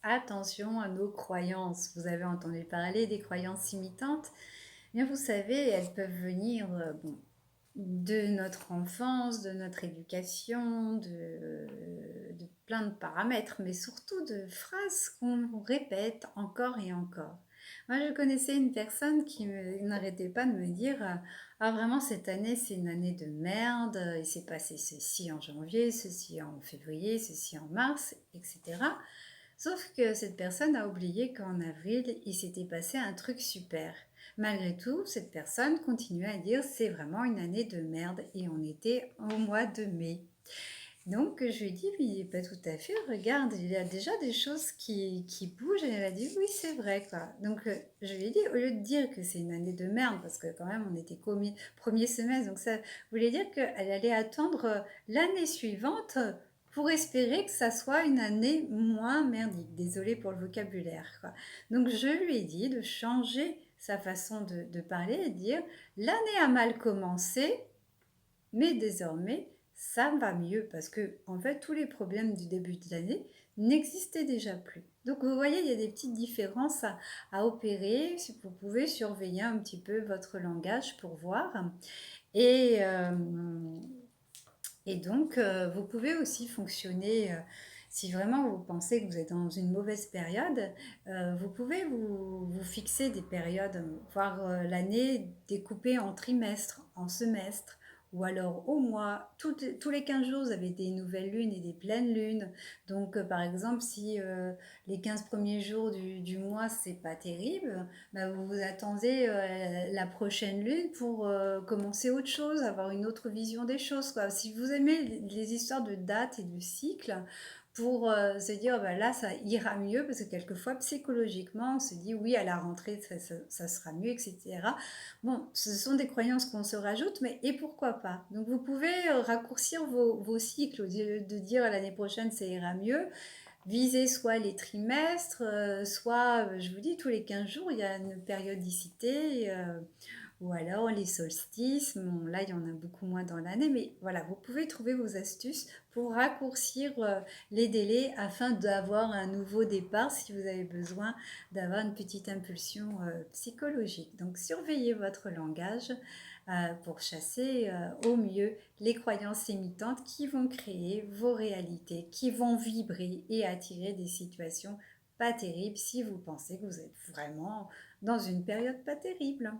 Attention à nos croyances. Vous avez entendu parler des croyances limitantes? Eh bien, vous savez, elles peuvent venir de notre enfance, de notre éducation, de plein de paramètres, mais surtout de phrases qu'on répète encore et encore. Moi, je connaissais une personne qui n'arrêtait pas de me dire ah, vraiment, cette année, c'est une année de merde, il s'est passé ceci en janvier, ceci en février, ceci en mars, etc. Sauf que cette personne a oublié qu'en avril, il s'était passé un truc super. Malgré tout, cette personne continuait à dire c'est vraiment une année de merde et on était au mois de mai. Donc je lui ai dit oui, pas tout à fait, regarde, il y a déjà des choses qui bougent et elle a dit oui c'est vrai quoi. Donc je lui ai dit au lieu de dire que c'est une année de merde parce que quand même on était qu'au premier semestre donc ça voulait dire qu'elle allait attendre l'année suivante pour espérer que ça soit une année moins merdique. Désolée pour le vocabulaire quoi. Donc je lui ai dit de changer sa façon de parler et de dire l'année a mal commencé mais désormais, ça va mieux parce que, en fait, tous les problèmes du début de l'année n'existaient déjà plus. Donc, vous voyez, il y a des petites différences à opérer. Vous pouvez surveiller un petit peu votre langage pour voir. Et, euh, et donc, vous pouvez aussi fonctionner. Si vraiment vous pensez que vous êtes dans une mauvaise période, vous pouvez vous fixer des périodes, voir l'année découpée en trimestres, en semestres, ou alors au mois. Tous les 15 jours, vous avez des nouvelles lunes et des pleines lunes. Donc, par exemple, si les 15 premiers jours du mois, c'est pas terrible, bah, vous vous attendez la prochaine lune pour commencer autre chose, avoir une autre vision des choses, quoi. Si vous aimez les histoires de dates et de cycles, pour se dire bah, là ça ira mieux parce que quelquefois psychologiquement on se dit oui à la rentrée ça sera mieux etc. Bon, ce sont des croyances qu'on se rajoute mais et pourquoi pas. Donc vous pouvez raccourcir vos cycles au lieu de dire l'année prochaine ça ira mieux. Viser soit les trimestres, soit, je vous dis, tous les 15 jours, il y a une périodicité, ou alors les solstices. Bon, là, il y en a beaucoup moins dans l'année, mais voilà, vous pouvez trouver vos astuces pour raccourcir les délais afin d'avoir un nouveau départ si vous avez besoin d'avoir une petite impulsion psychologique. Donc, surveillez votre langage pour chasser au mieux les croyances limitantes qui vont créer vos réalités, qui vont vibrer et attirer des situations pas terribles si vous pensez que vous êtes vraiment dans une période pas terrible.